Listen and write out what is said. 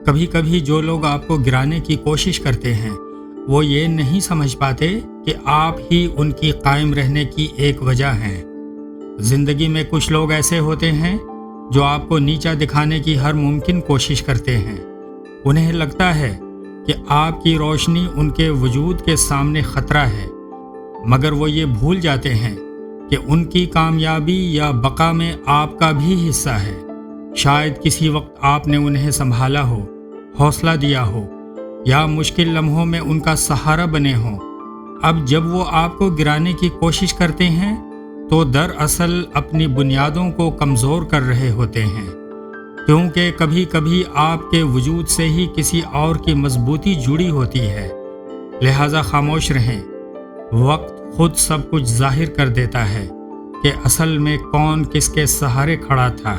کبھی کبھی جو لوگ آپ کو گرانے کی کوشش کرتے ہیں وہ یہ نہیں سمجھ پاتے کہ آپ ہی ان کی قائم رہنے کی ایک وجہ ہیں۔ زندگی میں کچھ لوگ ایسے ہوتے ہیں جو آپ کو نیچا دکھانے کی ہر ممکن کوشش کرتے ہیں۔ انہیں لگتا ہے کہ آپ کی روشنی ان کے وجود کے سامنے خطرہ ہے، مگر وہ یہ بھول جاتے ہیں کہ ان کی کامیابی یا بقا میں آپ کا بھی حصہ ہے۔ شاید کسی وقت آپ نے انہیں سنبھالا ہو، حوصلہ دیا ہو یا مشکل لمحوں میں ان کا سہارا بنے ہوں۔ اب جب وہ آپ کو گرانے کی کوشش کرتے ہیں تو دراصل اپنی بنیادوں کو کمزور کر رہے ہوتے ہیں، کیونکہ کبھی کبھی آپ کے وجود سے ہی کسی اور کی مضبوطی جڑی ہوتی ہے۔ لہٰذا خاموش رہیں، وقت خود سب کچھ ظاہر کر دیتا ہے کہ اصل میں کون کس کے سہارے کھڑا تھا۔